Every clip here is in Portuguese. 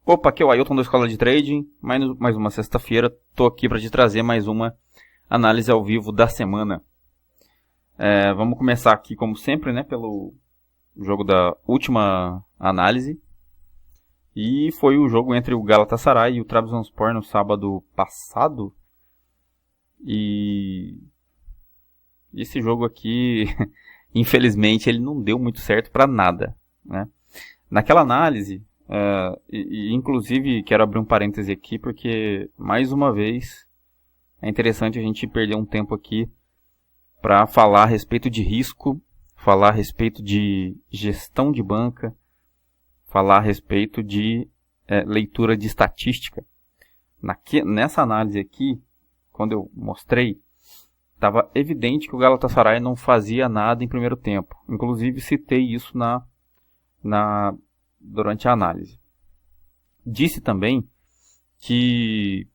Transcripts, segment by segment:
Opa, aqui é o Ailton da Escola de Trading, mais uma sexta-feira, estou aqui para te trazer mais uma análise ao vivo da semana. Vamos começar aqui, como sempre, né, pelo jogo da última análise. E foi o jogo entre o Galatasaray e o Trabzonspor no sábado passado. E esse jogo aqui, infelizmente, ele não deu muito certo para nada, né? Naquela análise... inclusive quero abrir um parêntese aqui porque mais uma vez é interessante a gente perder um tempo aqui para falar a respeito de risco, falar a respeito de gestão de banca, falar a respeito de leitura de estatística. Nessa análise aqui, quando eu mostrei, estava evidente que o Galatasaray não fazia nada em primeiro tempo. Inclusive citei isso durante a análise. Disse também que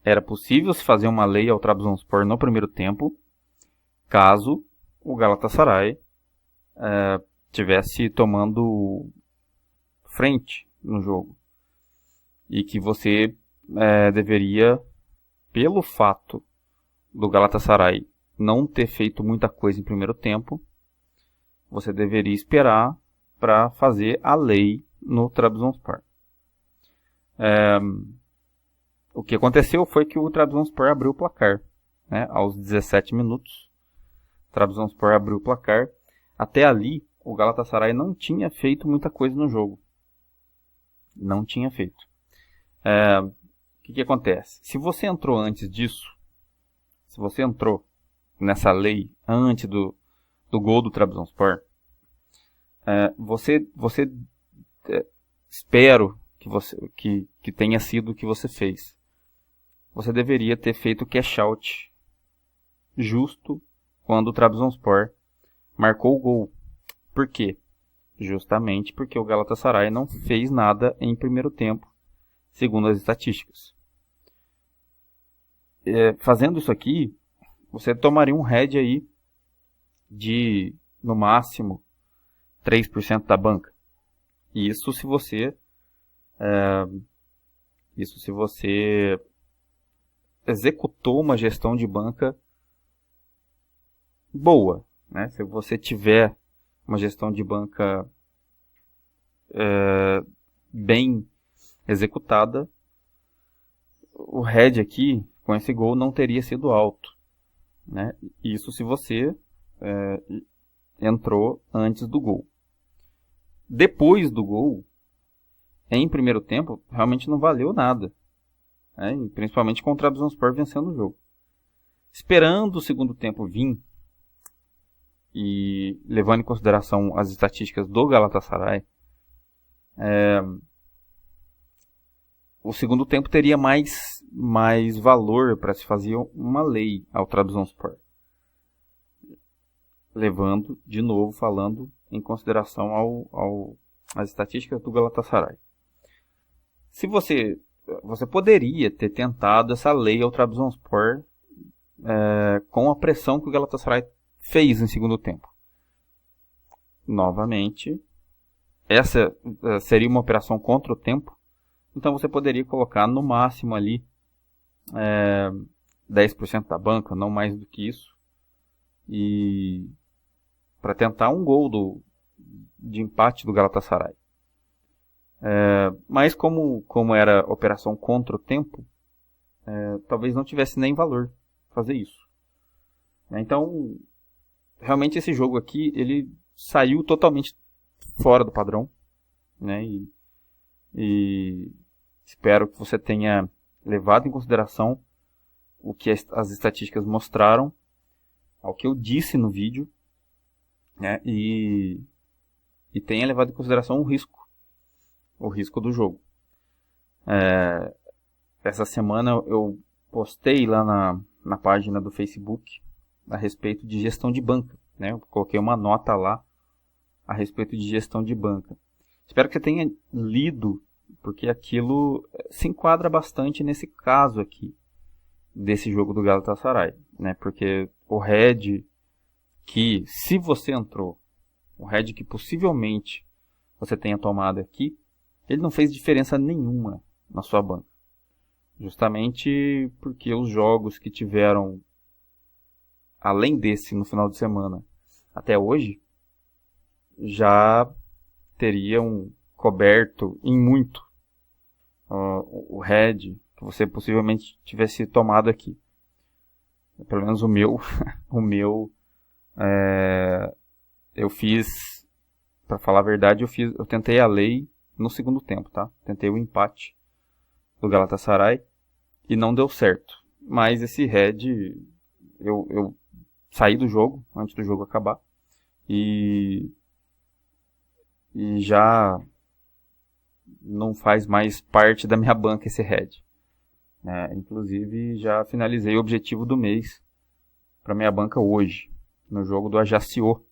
era possível se fazer uma lei ao Trabzonspor no primeiro tempo, caso o Galatasaray tivesse tomando frente no jogo. E que você deveria, pelo fato do Galatasaray não ter feito muita coisa em primeiro tempo, você deveria esperar para fazer a lei no Trabzonspor. O que aconteceu foi que o Trabzonspor abriu o placar, né? Aos 17 minutos, o Trabzonspor abriu o placar. Até ali, o Galatasaray não tinha feito muita coisa no jogo. Não tinha feito. O que acontece? Se você entrou antes disso, se você entrou nessa lei antes do gol do Trabzonspor, espero que tenha sido o que você fez. Você deveria ter feito cash out justo quando o Trabzonspor marcou o gol. Por quê? Justamente porque o Galatasaray não fez nada em primeiro tempo, segundo as estatísticas. Fazendo isso aqui, você tomaria um head aí de, no máximo, 3% da banca. Isso se você executou uma gestão de banca boa, né? Se você tiver uma gestão de banca bem executada, o head aqui com esse gol não teria sido alto, né? Isso se você entrou antes do gol. Depois do gol, em primeiro tempo, realmente não valeu nada, né? Principalmente com o Trabzonspor vencendo o jogo. Esperando o segundo tempo vir, e levando em consideração as estatísticas do Galatasaray, o segundo tempo teria mais valor para se fazer uma lei ao Trabzonspor. Levando, de novo, falando em consideração as estatísticas do Galatasaray. Se você poderia ter tentado essa lei ao Trabzonspor com a pressão que o Galatasaray fez em segundo tempo. Novamente, essa seria uma operação contra o tempo. Então você poderia colocar no máximo ali 10% da banca, não mais do que isso. E para tentar um gol de empate do Galatasaray. Mas como era operação contra o tempo, talvez não tivesse nem valor fazer isso. Então, realmente esse jogo aqui, ele saiu totalmente fora do padrão, né? E espero que você tenha levado em consideração o que as estatísticas mostraram, ao que eu disse no vídeo, né? E tenha levado em consideração o risco do jogo. Essa semana eu postei lá na página do Facebook a respeito de gestão de banca, né? Eu coloquei uma nota lá a respeito de gestão de banca. Espero que você tenha lido, porque aquilo se enquadra bastante nesse caso aqui, desse jogo do Galatasaray, né? Porque o head que, se você entrou, o head que possivelmente você tenha tomado aqui, ele não fez diferença nenhuma na sua banca. Justamente porque os jogos que tiveram, além desse no final de semana, até hoje, já teriam coberto em muito o head que você possivelmente tivesse tomado aqui. Pelo menos o meu, eu fiz, para falar a verdade, eu tentei a lei no segundo tempo, tá? Tentei o empate do Galatasaray e não deu certo. Mas esse head, eu saí do jogo antes do jogo acabar e já não faz mais parte da minha banca esse head. Inclusive já finalizei o objetivo do mês para minha banca hoje, no jogo do Ajaccio,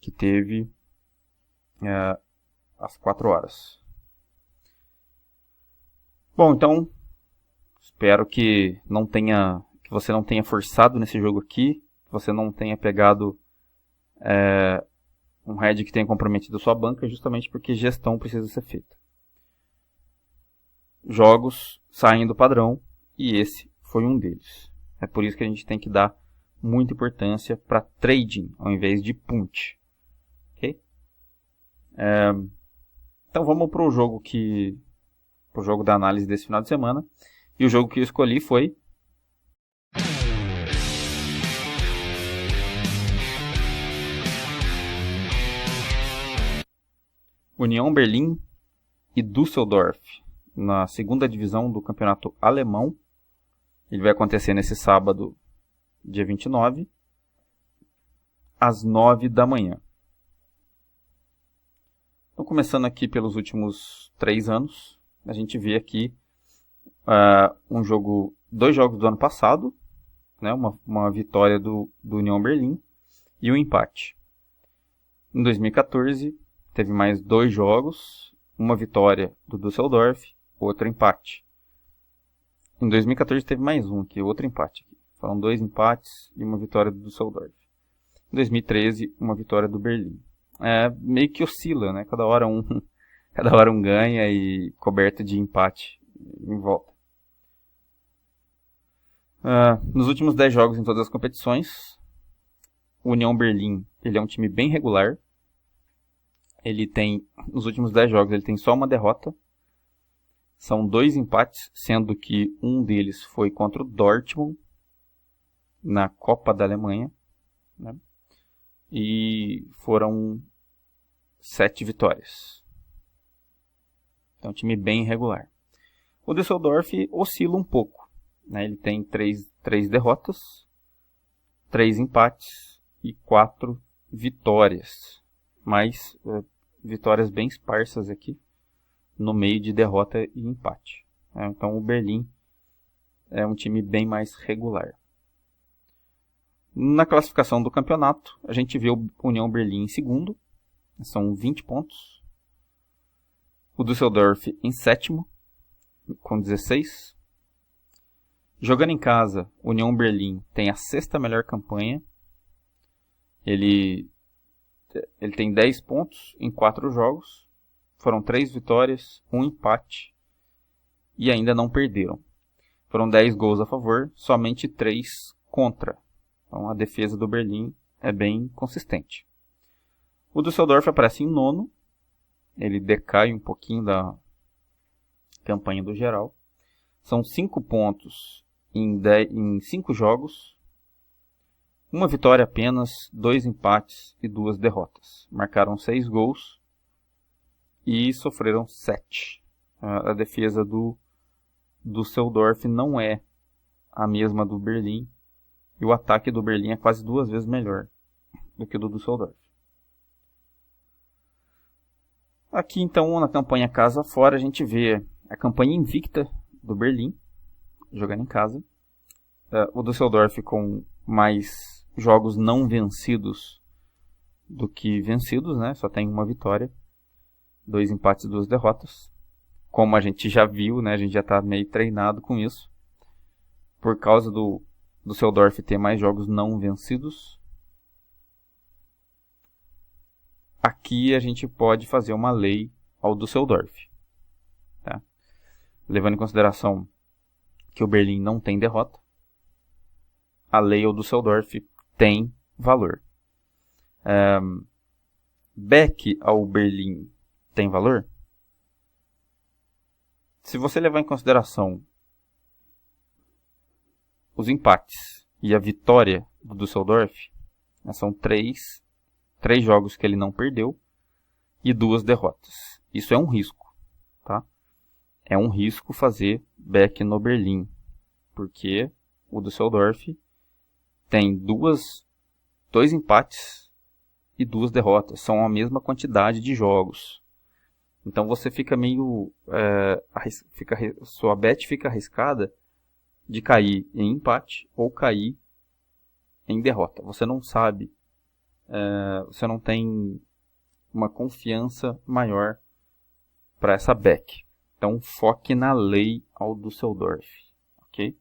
que teve às 4 horas. Bom, então espero que você não tenha forçado nesse jogo aqui, que você não tenha pegado um head que tenha comprometido a sua banca, justamente porque gestão precisa ser feita. Jogos saem do padrão e esse foi um deles. É por isso que a gente tem que dar muita importância para trading ao invés de punt. Ok? Então vamos para o jogo da análise desse final de semana. E o jogo que eu escolhi foi União Berlim e Düsseldorf, na segunda divisão do campeonato alemão. Ele vai acontecer nesse sábado, dia 29, às 9 da manhã. Então, começando aqui pelos últimos 3 anos, a gente vê aqui dois jogos do ano passado, né, uma vitória do União Berlim e um empate. Em 2014, teve mais 2 jogos, uma vitória do Düsseldorf, outro empate. Em 2014 teve mais um aqui, outro empate. Foram 2 empates e uma vitória do Düsseldorf. Em 2013, uma vitória do Berlim. Meio que oscila, né? Cada hora um ganha e coberto de empate em volta. Nos últimos 10 jogos em todas as competições, o União Berlim, ele é um time bem regular. Nos últimos 10 jogos, ele tem só uma derrota. São 2 empates, sendo que um deles foi contra o Dortmund, na Copa da Alemanha, né? E foram 7 vitórias. Então, um time bem irregular. O Düsseldorf oscila um pouco, né? Ele tem 3 derrotas, 3 empates e 4 vitórias. Mas vitórias bem esparsas aqui, no meio de derrota e empate. Então o Berlim é um time bem mais regular. Na classificação do campeonato, a gente vê o União Berlim em segundo, são 20 pontos. O Düsseldorf em sétimo, com 16. Jogando em casa, o União Berlim tem a 6ª melhor campanha. Ele tem 10 pontos em 4 jogos. Foram 3 vitórias, 1 empate e ainda não perderam. Foram 10 gols a favor, somente 3 contra. Então a defesa do Berlim é bem consistente. O Düsseldorf aparece em nono. Ele decai um pouquinho da campanha do geral. São 5 pontos em 5 jogos. 1 vitória apenas, 2 empates e 2 derrotas. Marcaram 6 gols e sofreram 7. A defesa do Düsseldorf não é a mesma do Berlim. E o ataque do Berlim é quase 2 vezes melhor do que o do Düsseldorf. Aqui então, na campanha casa fora, a gente vê a campanha invicta do Berlim, jogando em casa. O Düsseldorf com mais jogos não vencidos do que vencidos, né? Só tem 1 vitória, 2 empates e 2 derrotas. Como a gente já viu, né? A gente já está meio treinado com isso. Por causa do Düsseldorf ter mais jogos não vencidos. Aqui a gente pode fazer uma lei ao Düsseldorf. levando em consideração que o Berlim não tem derrota, a lei ou Düsseldorf tem valor. Beck ao Berlim tem valor? Se você levar em consideração os empates e a vitória do Düsseldorf, são três jogos que ele não perdeu e 2 derrotas. Isso é um risco, tá? É um risco fazer Beck no Berlim, porque o Düsseldorf tem 2 empates e 2 derrotas. São a mesma quantidade de jogos. Então você fica meio... sua bet fica arriscada de cair em empate ou cair em derrota. Você não sabe, você não tem uma confiança maior para essa back. Então foque na lei ao Düsseldorf, ok?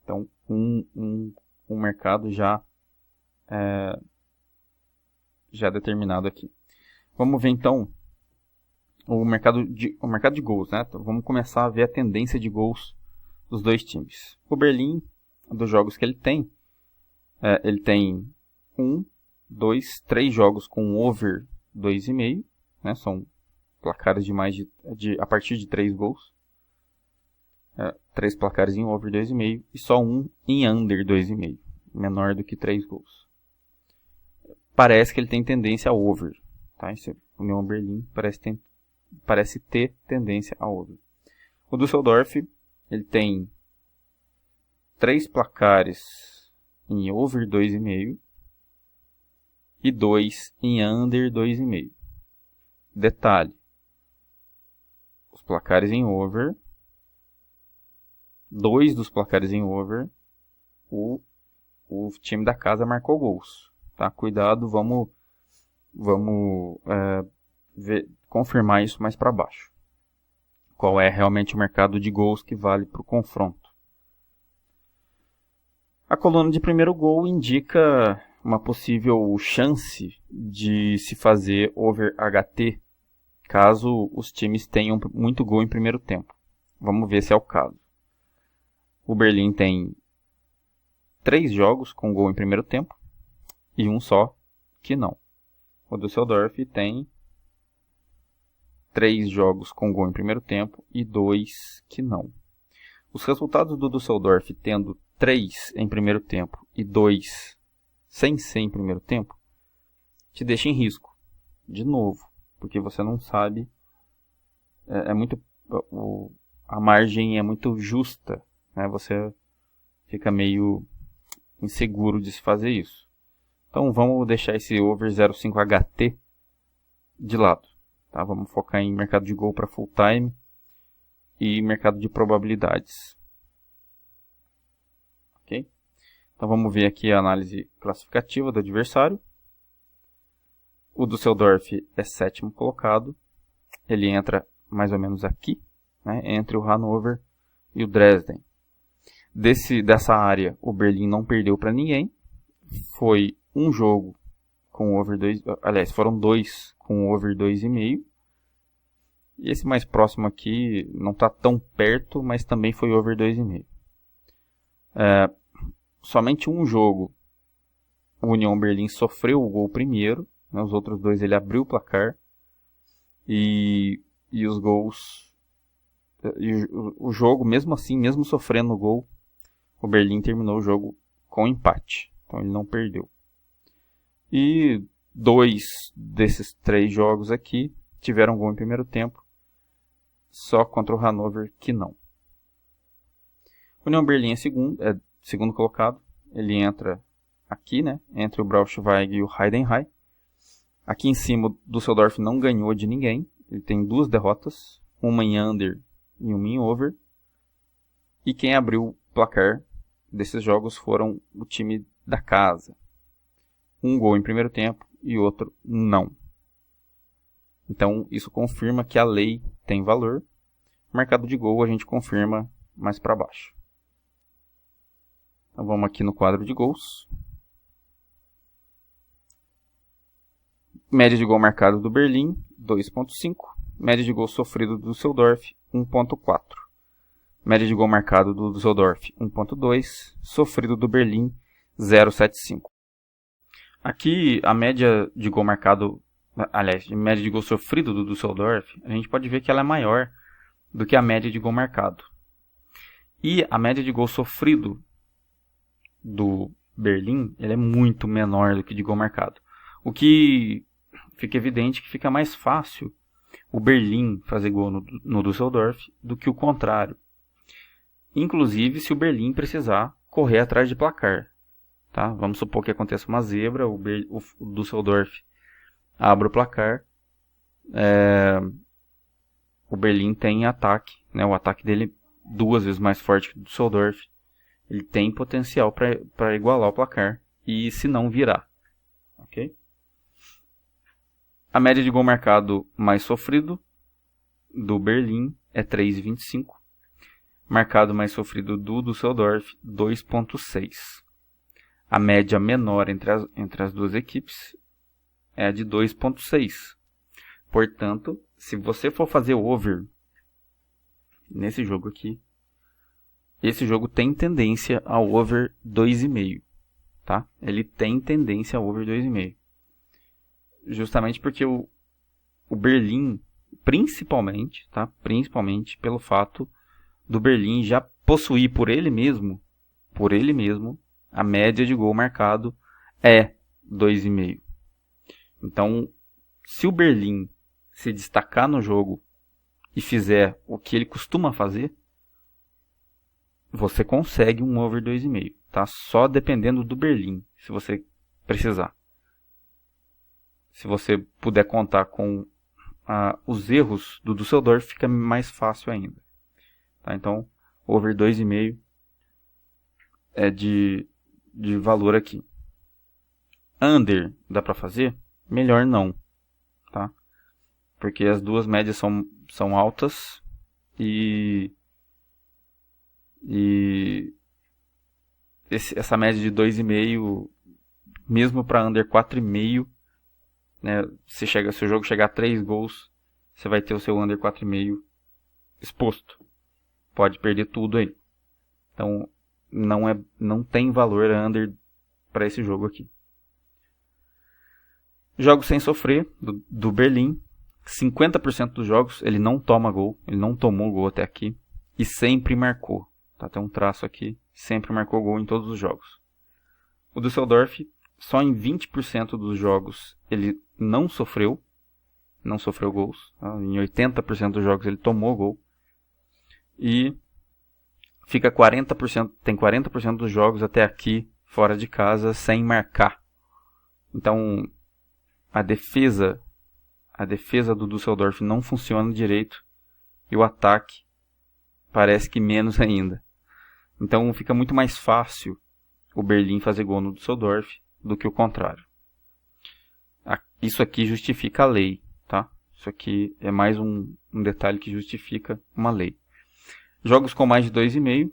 Então um mercado já determinado aqui. Vamos ver então o mercado de gols, né? Então, vamos começar a ver a tendência de gols dos dois times. O Berlim, dos jogos que ele tem 1, 2, 3 jogos com over 2,5, né? São placares a partir de 3 gols. 3 placares em over 2,5 e só um em under 2,5, menor do que 3 gols. Parece que ele tem tendência a over, tá? O Union Berlim parece ter tendência a over. O Düsseldorf, ele tem 3 placares em over 2,5 e 2 em under 2,5. Detalhe: os placares em over, 2 dos placares em over, o time da casa marcou gols, tá? Cuidado, vamos confirmar isso mais para baixo. Qual é realmente o mercado de gols que vale para o confronto? A coluna de primeiro gol indica uma possível chance de se fazer over HT, caso os times tenham muito gol em primeiro tempo. Vamos ver se é o caso. O Berlim tem 3 jogos com gol em primeiro tempo e um só que não. O Düsseldorf tem 3 jogos com gol em primeiro tempo e 2 que não. Os resultados do Düsseldorf tendo 3 em primeiro tempo e 2 sem ser em primeiro tempo, te deixa em risco, de novo, porque você não sabe, a margem é muito justa, né? Você fica meio inseguro de se fazer isso. Então vamos deixar esse over 0,5 HT de lado, tá? Vamos focar em mercado de gol para full time e mercado de probabilidades. Ok? Então vamos ver aqui a análise classificativa do adversário. O Düsseldorf é 7º colocado. Ele entra mais ou menos aqui, né, entre o Hannover e o Dresden. Dessa área, o Berlim não perdeu para ninguém. Foi um jogo com over 2, aliás, foram 2 com over 2,5. E esse mais próximo aqui não está tão perto, mas também foi over 2,5. Somente um jogo o Union Berlim sofreu o gol primeiro, né? Os outros 2 ele abriu o placar e os gols, o jogo mesmo assim, mesmo sofrendo o gol, o Berlim terminou o jogo com empate, então ele não perdeu. E 2 desses 3 jogos aqui tiveram gol em primeiro tempo, só contra o Hannover que não. O Union Berlim é segundo colocado, ele entra aqui, né, entre o Braunschweig e o Heidenheim. Aqui em cima o Düsseldorf não ganhou de ninguém, ele tem 2 derrotas, uma em under e uma em over. E quem abriu o placar desses jogos foram o time da casa. Um gol em primeiro tempo e outro não. Então isso confirma que a lei tem valor. O mercado de gol a gente confirma mais para baixo. Então vamos aqui no quadro de gols. Média de gol marcado do Berlim, 2,5. média de gol sofrido do Düsseldorf, 1.4. Média de gol marcado do Düsseldorf, 1.2. Sofrido do Berlim, 0.75. Aqui, a média de gol marcado, aliás, a média de gol sofrido do Düsseldorf, a gente pode ver que ela é maior do que a média de gol marcado. E a média de gol sofrido do Berlim, ele é muito menor do que de gol marcado. O que fica evidente que fica mais fácil o Berlim fazer gol no Düsseldorf do que o contrário. Inclusive se o Berlim precisar correr atrás de placar. Tá? Vamos supor que aconteça uma zebra, o Düsseldorf abre o placar, o Berlim tem ataque, né? O ataque dele 2 vezes mais forte que o Düsseldorf. Ele tem potencial para igualar o placar e se não virar. Okay? A média de gol marcado mais sofrido do Berlim é 3.25. Marcado mais sofrido do Düsseldorf, 2.6. A média menor entre as duas equipes é a de 2.6. Portanto, se você for fazer over nesse jogo aqui, esse jogo tem tendência ao over 2,5. Tá? Ele tem tendência ao over 2,5. Justamente porque o Berlim, principalmente pelo fato do Berlim já possuir por ele mesmo, a média de gol marcado é 2,5. Então, se o Berlim se destacar no jogo e fizer o que ele costuma fazer, você consegue um over 2,5. Tá? Só dependendo do Berlim, se você precisar. Se você puder contar com os erros do Düsseldorf, fica mais fácil ainda. Tá? Então, over 2,5 é de valor aqui. Under, dá para fazer? Melhor não. Tá? Porque as duas médias são altas e essa média de 2,5, mesmo para under 4,5, né, se o jogo chegar a 3 gols, você vai ter o seu under 4,5 exposto. Pode perder tudo aí. Então, não tem valor under para esse jogo aqui. Jogos sem sofrer, do Berlim. 50% dos jogos ele não toma gol. Ele não tomou gol até aqui. E sempre marcou. Tá? Tem um traço aqui. Sempre marcou gol em todos os jogos. O Düsseldorf, só em 20% dos jogos ele não sofreu gols. Tá? Em 80% dos jogos ele tomou gol. E fica 40%, tem 40% dos jogos até aqui fora de casa sem marcar. Então a defesa do Düsseldorf não funciona direito e o ataque parece que menos ainda. Então fica muito mais fácil o Berlim fazer gol no Düsseldorf do que o contrário. Isso aqui justifica a lei, tá? Isso aqui é mais um detalhe que justifica uma lei. Jogos com mais de 2,5,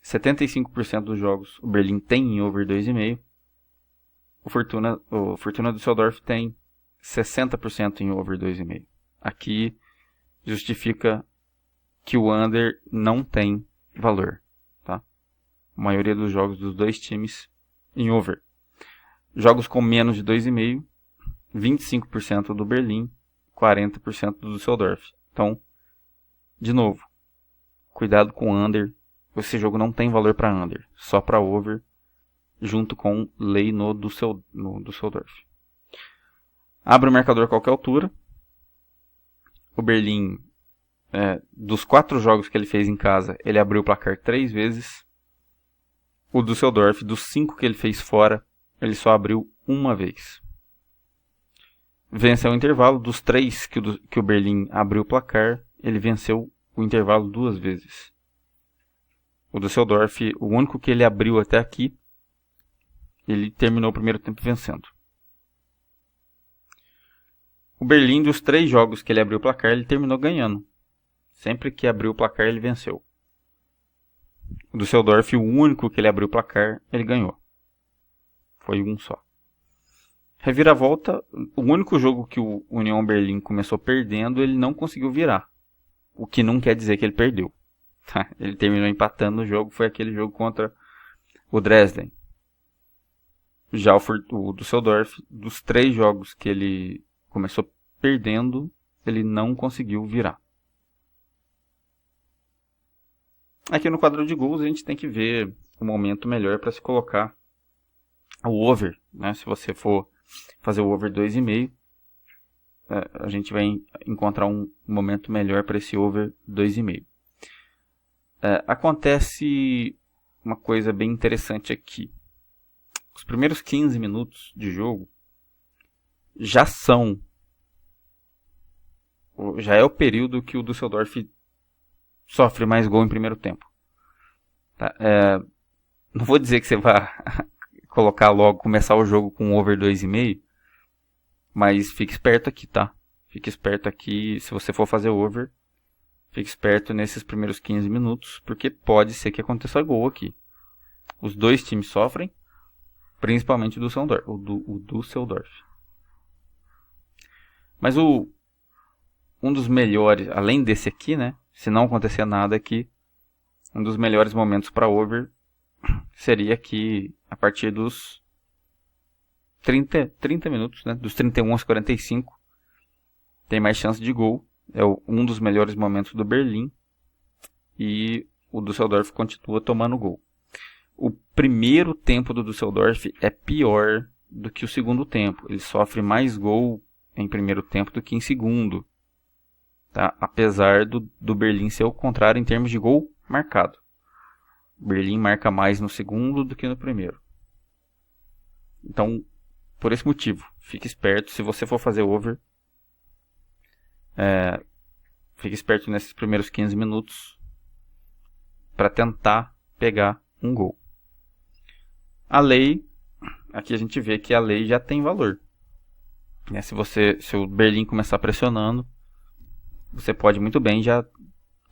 75% dos jogos o Berlim tem em over 2,5. O Fortuna Düsseldorf tem 60% em over 2,5. Aqui justifica que o under não tem valor. Tá? A maioria dos jogos dos dois times em over. Jogos com menos de 2,5, 25% do Berlim, 40% do Düsseldorf. Então, de novo, cuidado com under. Esse jogo não tem valor para under, só para over, junto com lei no Düsseldorf. Abre o marcador a qualquer altura. O Berlim, dos 4 jogos que ele fez em casa, ele abriu o placar 3 vezes. O Düsseldorf, dos 5 que ele fez fora, ele só abriu uma vez. Venceu o intervalo. Dos 3 que o Berlim abriu o placar, ele venceu o intervalo 2 vezes. O Düsseldorf, o único que ele abriu até aqui, ele terminou o primeiro tempo vencendo. O Berlim, dos 3 jogos que ele abriu o placar, ele terminou ganhando. Sempre que abriu o placar, ele venceu. O Düsseldorf, o único que ele abriu o placar, ele ganhou. Foi um só. Reviravolta, o único jogo que o União Berlim começou perdendo, ele não conseguiu virar. O que não quer dizer que ele perdeu. Tá? Ele terminou empatando o jogo, foi aquele jogo contra o Dresden. Já o Düsseldorf, dos 3 jogos que ele começou perdendo, ele não conseguiu virar. Aqui no quadro de gols a gente tem que ver o momento melhor para se colocar o over, né? Se você for fazer o over 2,5, a gente vai encontrar um momento melhor para esse over 2,5. Acontece uma coisa bem interessante aqui. Os primeiros 15 minutos de jogo já é o período que o Düsseldorf sofre mais gol em primeiro tempo. Tá? Não vou dizer que você vai começar o jogo com over 2,5, mas fique esperto aqui, tá? Fique esperto aqui, se você for fazer over, fique esperto nesses primeiros 15 minutos, porque pode ser que aconteça gol aqui. Os 2 times sofrem, principalmente o Düsseldorf. Mas um dos melhores, além desse aqui, né? Se não acontecer nada aqui, um dos melhores momentos para over seria aqui a partir dos 30 minutos, né? Dos 31 aos 45. Tem mais chance de gol. É um dos melhores momentos do Berlim. E o Düsseldorf continua tomando gol. O primeiro tempo do Düsseldorf é pior do que o segundo tempo. Ele sofre mais gol em primeiro tempo do que em segundo. Tá? Apesar do Berlim ser o contrário em termos de gol marcado. O Berlim marca mais no segundo do que no primeiro. Então, por esse motivo, fique esperto. Se você for fazer over, fique esperto nesses primeiros 15 minutos para tentar pegar um gol. A lei, aqui a gente vê que a lei já tem valor. Se o Berlim começar pressionando, você pode muito bem já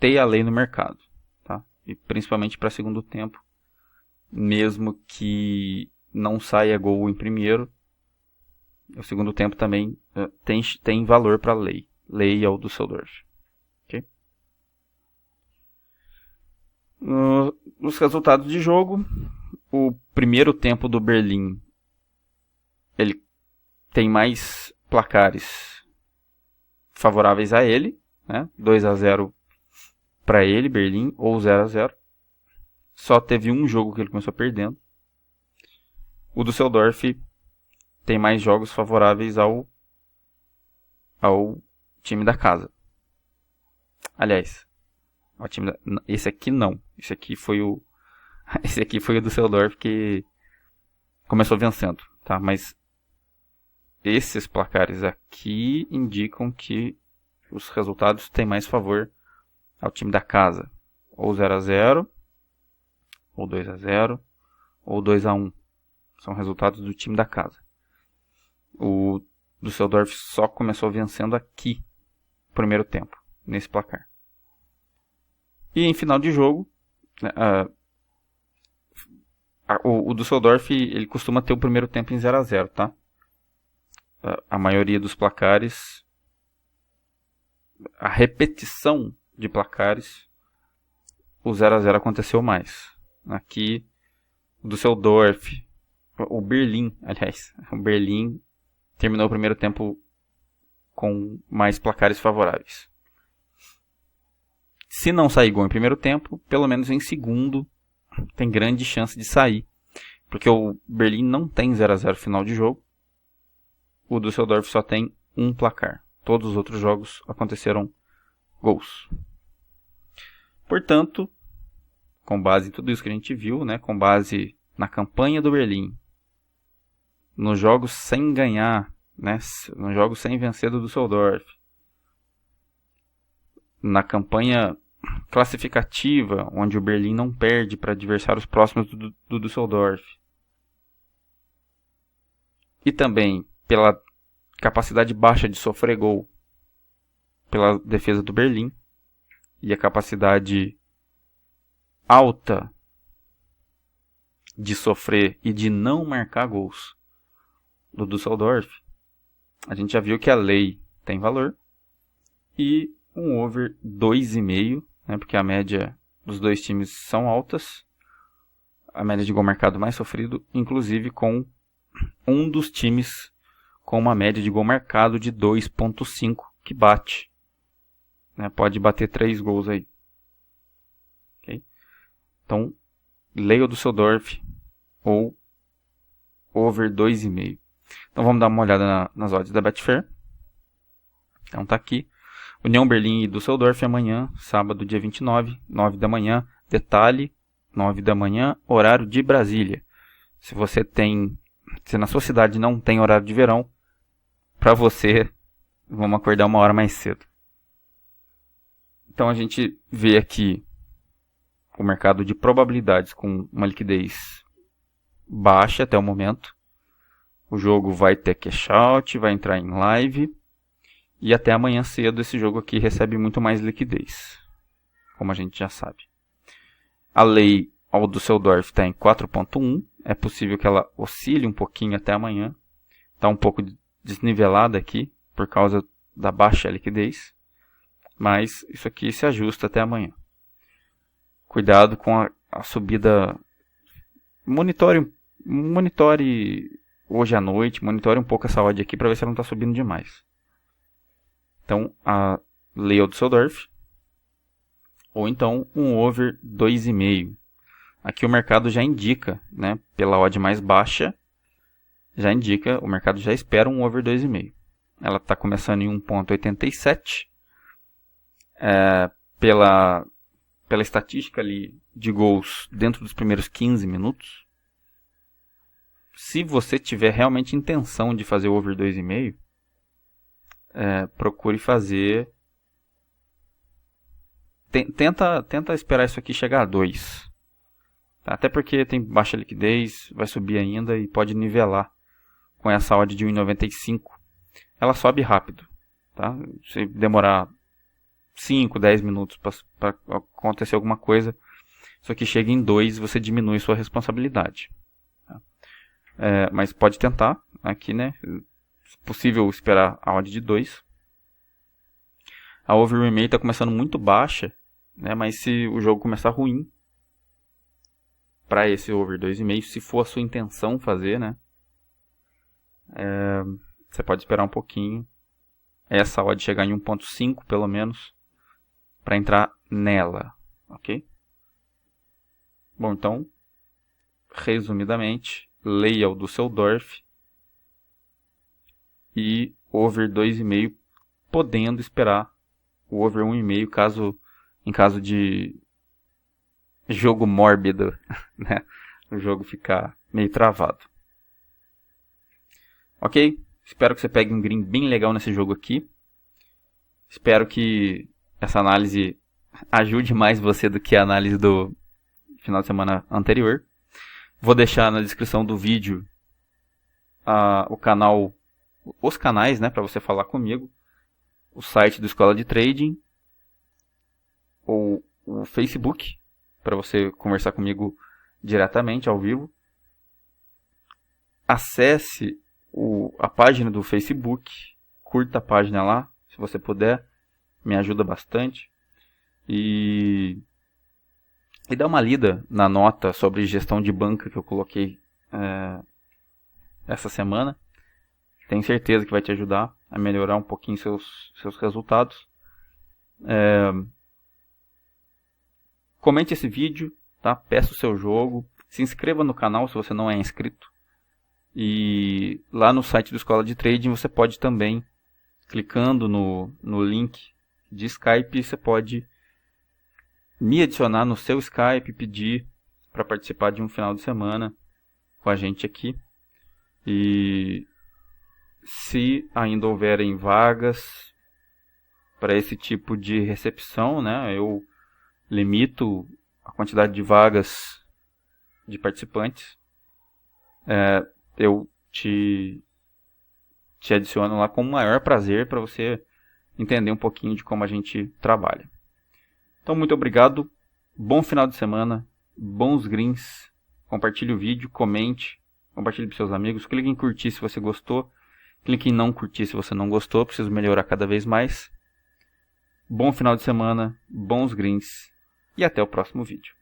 ter a lei no mercado, tá? E principalmente para segundo tempo, mesmo que não saia gol em primeiro, o segundo tempo também tem valor para a lei. Lei ao Düsseldorf. Okay? Os resultados de jogo, o primeiro tempo do Berlim, ele tem mais placares favoráveis a ele, né? 2-0 para ele, Berlim, ou 0-0. Só teve um jogo que ele começou perdendo. O Düsseldorf tem mais jogos favoráveis ao time da casa. Aliás, esse aqui não. Esse aqui foi o Düsseldorf que começou vencendo, tá? Mas esses placares aqui indicam que os resultados têm mais favor ao time da casa. Ou 0-0, ou 2-0, ou 2-1. São resultados do time da casa. O Düsseldorf só começou vencendo aqui, no primeiro tempo, nesse placar. E em final de jogo, o Düsseldorf ele costuma ter o primeiro tempo em 0-0, tá? A maioria dos placares, a repetição de placares, o 0-0 aconteceu mais. Aqui, o Düsseldorf, o Berlim terminou o primeiro tempo com mais placares favoráveis. Se não sair gol em primeiro tempo, pelo menos em segundo tem grande chance de sair. Porque o Berlim não tem 0-0 final de jogo. O Düsseldorf só tem um placar. Todos os outros jogos aconteceram gols. Portanto, com base em tudo isso que a gente viu, né, com base na campanha do Berlim, nos jogos sem ganhar, né, nos jogos sem vencer do Düsseldorf, na campanha classificativa, onde o Berlim não perde para adversários próximos do Düsseldorf, e também pela capacidade baixa de sofrer gol pela defesa do Berlim e a capacidade alta de sofrer e de não marcar gols do Düsseldorf, a gente já viu que a lei tem valor e um over 2,5, né, porque a média dos dois times são altas, a média de gol marcado mais sofrido, inclusive com um dos times com uma média de gol marcado de 2,5 que bate, né, pode bater 3 gols aí. Okay? Então, leia o Düsseldorf ou over 2,5. Então vamos dar uma olhada nas odds da Betfair. Então tá aqui. União Berlim e Düsseldorf amanhã, sábado dia 29, 9 da manhã. Detalhe, 9 da manhã, horário de Brasília. Se na sua cidade não tem horário de verão, para você, vamos acordar uma hora mais cedo. Então a gente vê aqui o mercado de probabilidades com uma liquidez baixa até o momento. O jogo vai ter cash out, vai entrar em live. E até amanhã cedo esse jogo aqui recebe muito mais liquidez, como a gente já sabe. A lei ao Düsseldorf está em 4,1. É possível que ela oscile um pouquinho até amanhã. Está um pouco desnivelada aqui por causa da baixa liquidez. Mas isso aqui se ajusta até amanhã. Cuidado com a subida. Monitore hoje à noite, monitore um pouco essa odd aqui para ver se ela não está subindo demais. Então, a lei ao Düsseldorf, ou então um over 2,5. Aqui o mercado já indica, né, pela odd mais baixa, o mercado já espera um over 2,5. Ela está começando em 1,87. Pela estatística ali de gols dentro dos primeiros 15 minutos, se você tiver realmente intenção de fazer o over 2,5, procure fazer. Tenta esperar isso aqui chegar a 2. Tá? Até porque tem baixa liquidez, vai subir ainda e pode nivelar com essa odd de 1,95. Ela sobe rápido. Tá? Se demorar 5, 10 minutos para acontecer alguma coisa, isso aqui chega em 2, você diminui sua responsabilidade. Tá? Mas pode tentar aqui, né? Se possível esperar a odd de 2. A over 1,5 está começando muito baixa, né? Mas se o jogo começar ruim, para esse over 2,5, se for a sua intenção fazer, né? Você pode esperar um pouquinho. Essa odd chegar em 1,5 pelo menos, para entrar nela, ok? Bom, então, resumidamente, leia o Düsseldorf e over 2,5, podendo esperar o over 1,5 em caso de jogo mórbido, né? O jogo ficar meio travado. Ok? Espero que você pegue um green bem legal nesse jogo aqui. Espero que essa análise ajude mais você do que a análise do final de semana anterior. Vou deixar na descrição do vídeo os canais, né, para você falar comigo. O site do Escola de Trading, ou o Facebook, para você conversar comigo diretamente, ao vivo. Acesse a página do Facebook, curta a página lá, se você puder, me ajuda bastante. E dá uma lida na nota sobre gestão de banca que eu coloquei essa semana. Tenho certeza que vai te ajudar a melhorar um pouquinho seus resultados. Comente esse vídeo, tá? Peça o seu jogo. Se inscreva no canal se você não é inscrito. E lá no site do Escola de Trading você pode também, clicando no link de Skype, você pode me adicionar no seu Skype, pedir para participar de um final de semana com a gente aqui. E se ainda houverem vagas para esse tipo de recepção, né, eu limito a quantidade de vagas de participantes. Eu te adiciono lá com o maior prazer para você entender um pouquinho de como a gente trabalha. Então, muito obrigado. Bom final de semana. Bons greens. Compartilhe o vídeo, comente. compartilhe para seus amigos, clique em curtir se você gostou, clique em não curtir se você não gostou, preciso melhorar cada vez mais. Bom final de semana, bons greens e até o próximo vídeo.